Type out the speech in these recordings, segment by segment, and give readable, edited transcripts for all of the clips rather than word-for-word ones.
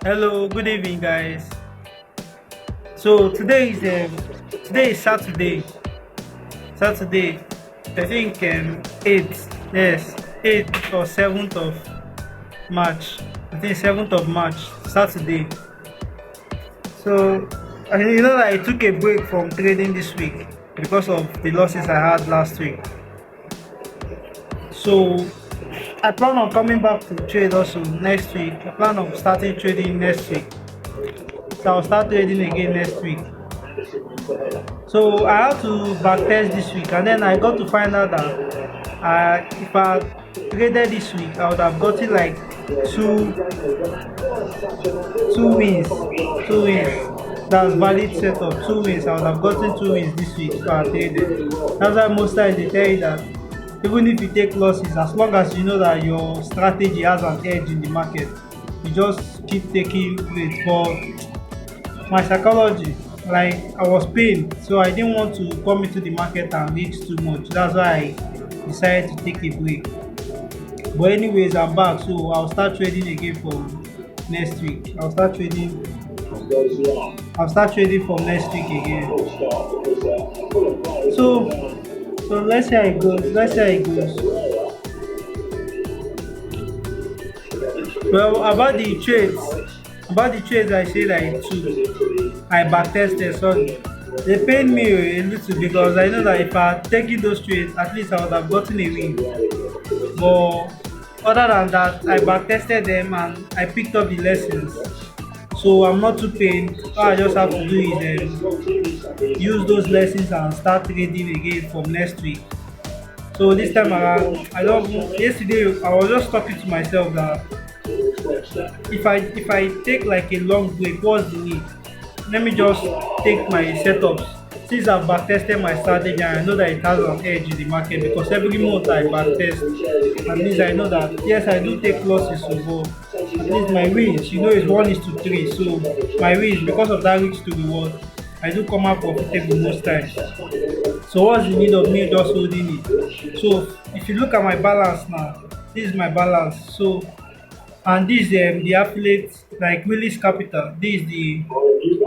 Hello, good evening, guys. So today is Saturday. Saturday, I think 8th, yes, 8th or 7th of March. I think 7th of March, Saturday. So that I took a break from trading this week because of the losses I had last week. So I plan on coming back to trade also next week. I plan on starting trading next week. So I'll start trading again next week. So I had to backtest this week, and then I got to find out that if I traded this week, I would have gotten like two two wins, two wins. That's valid setup. Two wins. I would have gotten two wins this week if I traded. That's why most times they tell you that even if you take losses, as long as you know that your strategy has an edge in the market, you just keep taking trades. But my psychology, like I was pained, so I didn't want to come into the market and risk too much. That's why I decided to take a break. But anyways, I'm back, so I'll start trading again from next week. I'll start trading from next week again. So let's see how it goes. Let's see how it goes. Well, about the trades I said I took, I backtested. So they paid me a little because I know that if I had taken those trades, at least I would have gotten a win. But other than that, I backtested them and I picked up the lessons. So I'm not too pained. All I just have to do is use those lessons and start trading again from next week. So this time around, I don't. Yesterday, I was just talking to myself that if I take like a long break, what's the need? Let me just take my setups. Since I've backtested my strategy and I know that it has an edge in the market because every month I backtest, at least I know that yes, I do take losses, so but at least my wins, is 1:3. So my wins, because of that risk to reward, I do come out profitable most times. So what's the need of me just holding it? So if you look at my balance now, this is my balance. So and this the affiliate like Willis Capital. This is the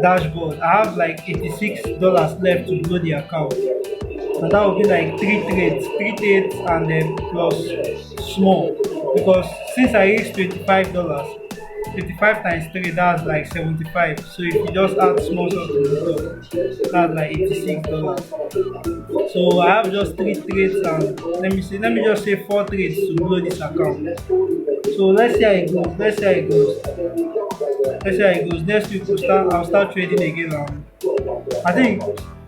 dashboard. I have like $86 left to blow the account. And that would be like three trades and then plus small. Because since I raised $25, 25 times 3, that's like 75. So if you just add small stuff to the top, that's like $86. So I have just three trades and let me just say four trades to blow this account. So let's see how it goes. Let's see how it goes. Next week I'll start trading again. I think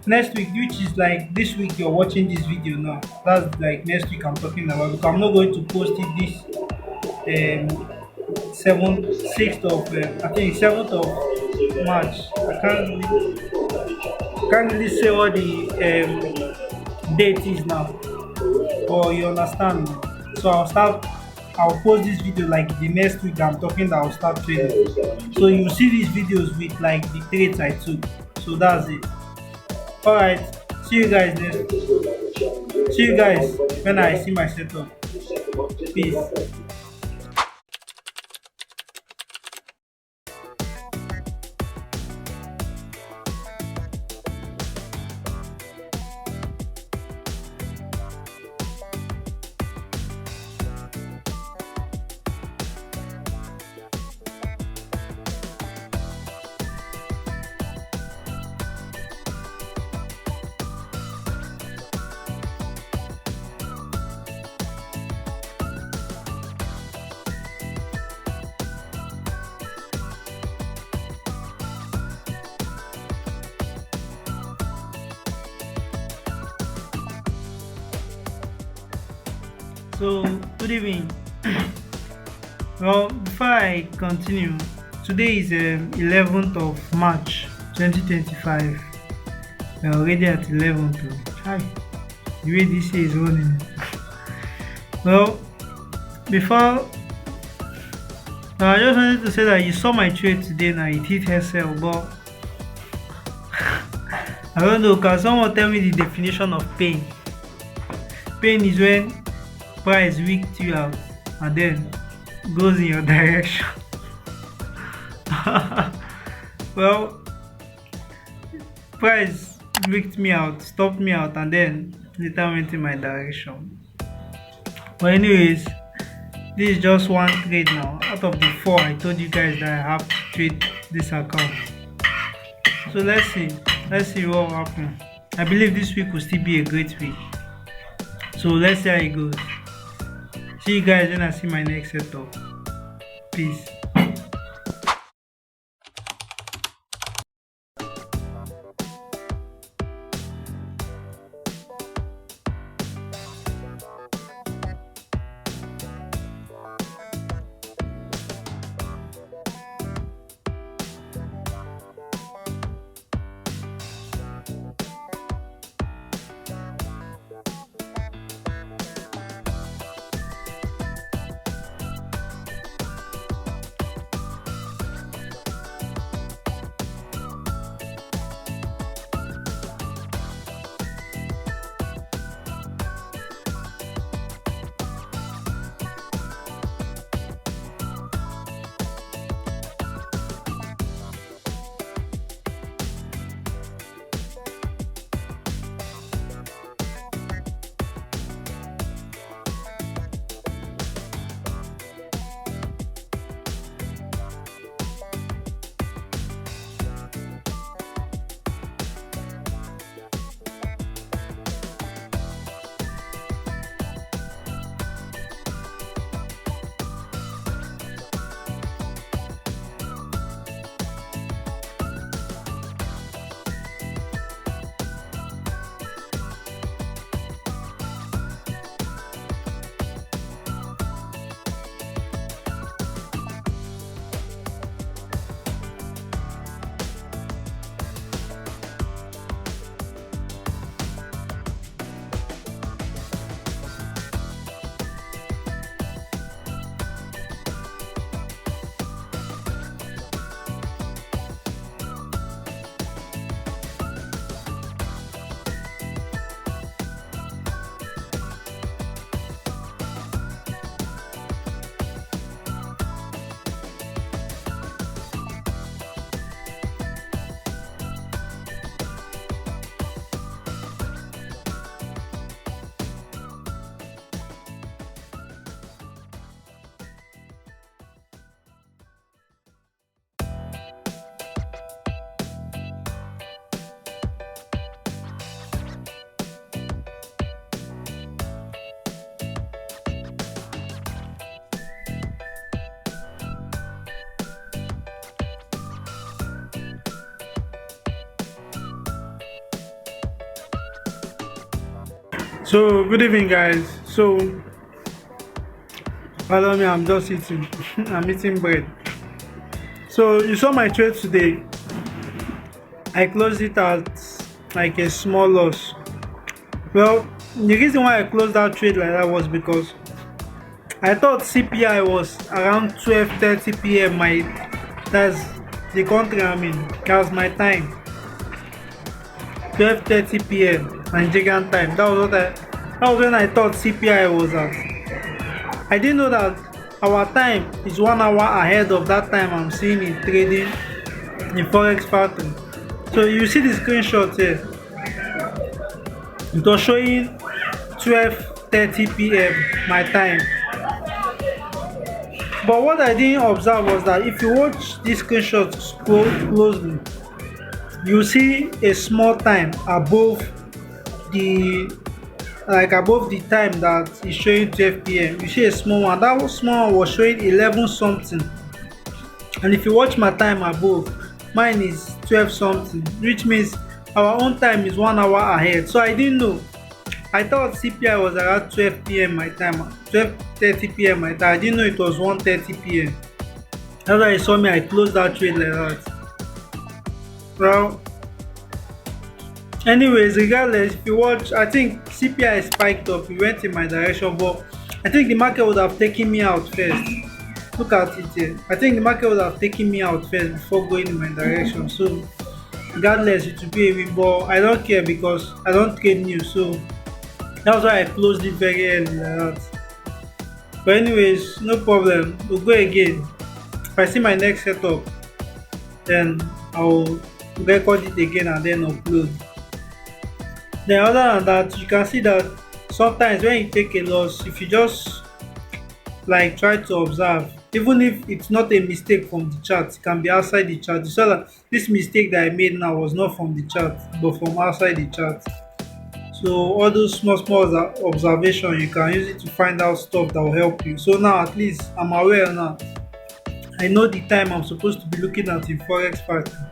next week, which is like this week you're watching this video now. That's like next week I'm talking about because I'm not going to post it this 7th of March. I can't really say what the date is now. Or you understand me? So I'll post this video like the next week I'm talking that I'll start trading. So you see these videos with like the trades I took. So that's it. Alright. See you guys next. See you guys when I see my setup. Peace. So good evening. Well, before I continue, today is 11th of March 2025. We're already at 11th. Hi, the way this year is running. Well, before I just wanted to say that you saw my trade today now, it hit SL, but I don't know, can someone tell me the definition of pain? Pain is when price weak to you out and then goes in your direction. Well, price freaked me out, stopped me out, and then later went in my direction. But anyways, this is just one trade now. Out of the four, I told you guys that I have to trade this account. So let's see. Let's see what will happen. I believe this week will still be a great week. So let's see how it goes. See you guys when I see my next setup. Peace. So good evening guys. So follow me, I'm just eating. I'm eating bread. So you saw my trade today. I closed it at like a small loss. Well, the reason why I closed that trade like that was because I thought CPI was around 12:30 p.m. That's the country I'm in. That's my time. 12:30 p.m. Nigerian time. That was when I thought CPI was at. I didn't know that our time is 1 hour ahead of that time I'm seeing in trading in Forex Factory. So you see the screenshot here. It was showing 12:30 p.m. my time. But what I didn't observe was that if you watch this screenshot closely, you see a small time above the time that is showing 12 p.m. You see a small one. That small one was showing 11 something. And if you watch my time above, mine is 12 something, which means our own time is 1 hour ahead. So I didn't know. I thought CPI was around 12 p.m. my time, 12:30 p.m. my time. I didn't know it was 1:30 p.m. That's why you saw me, I closed that trade like that. Well, anyways, regardless, if you watch, I think CPI spiked up. It went in my direction, but I think the market would have taken me out first. Look at it here. I think the market would have taken me out first before going in my direction. So, regardless, it will be a win, but I don't care because I don't trade news. So, that's why I closed it very early like that. But anyways, no problem. We'll go again. If I see my next setup, then I'll record it again and then upload. Then other than that, you can see that sometimes when you take a loss, if you just like try to observe, even if it's not a mistake from the chart, it can be outside the chart. You saw that this mistake that I made now was not from the chart but from outside the chart. So all those small observation, you can use it to find out stuff that will help you. So now at least I'm aware now. I know the time I'm supposed to be looking at in forex pattern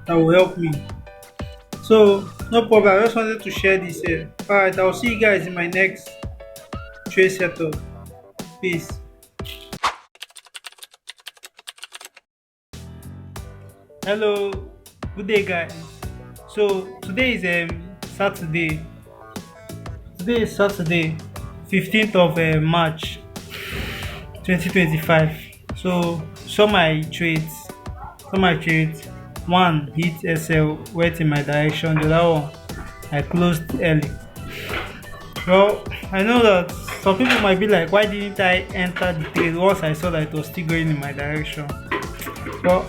that will help me. So no problem, I just wanted to share this here. Alright, I'll see you guys in my next trade setup. Peace. Hello, good day guys. So today is Saturday. Today is Saturday, 15th of March 2025. So saw my trades. One hit SL, went in my direction. The other one I closed early. Well, I know that some people might be like, why didn't I enter the trade once I saw that it was still going in my direction? Well,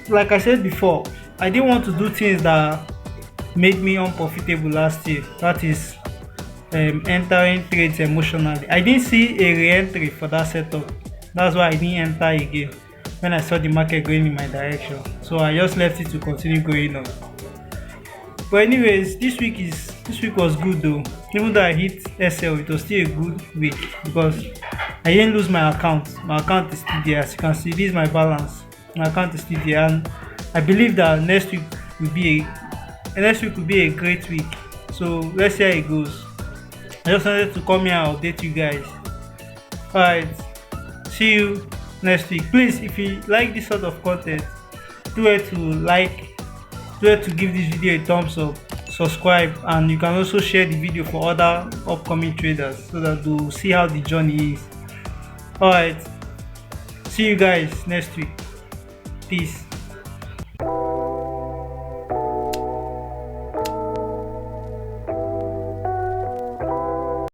like I said before, I didn't want to do things that made me unprofitable last year. That is entering trades emotionally. I didn't see a re-entry for that setup. That's why I didn't enter again when I saw the market going in my direction. So I just left it to continue going on. But anyways, this week was good though. Even though I hit SL, it was still a good week because I didn't lose my account. My account is still there. As you can see, this is my balance. My account is still there, and I believe that next week will be a great week. So let's see how it goes. I just wanted to come here and update you guys. Alright, see you next week. Please, if you like this sort of content, do it to give this video a thumbs up, subscribe, and you can also share the video for other upcoming traders so that they'll see how the journey is. Alright, see you guys next week. Peace.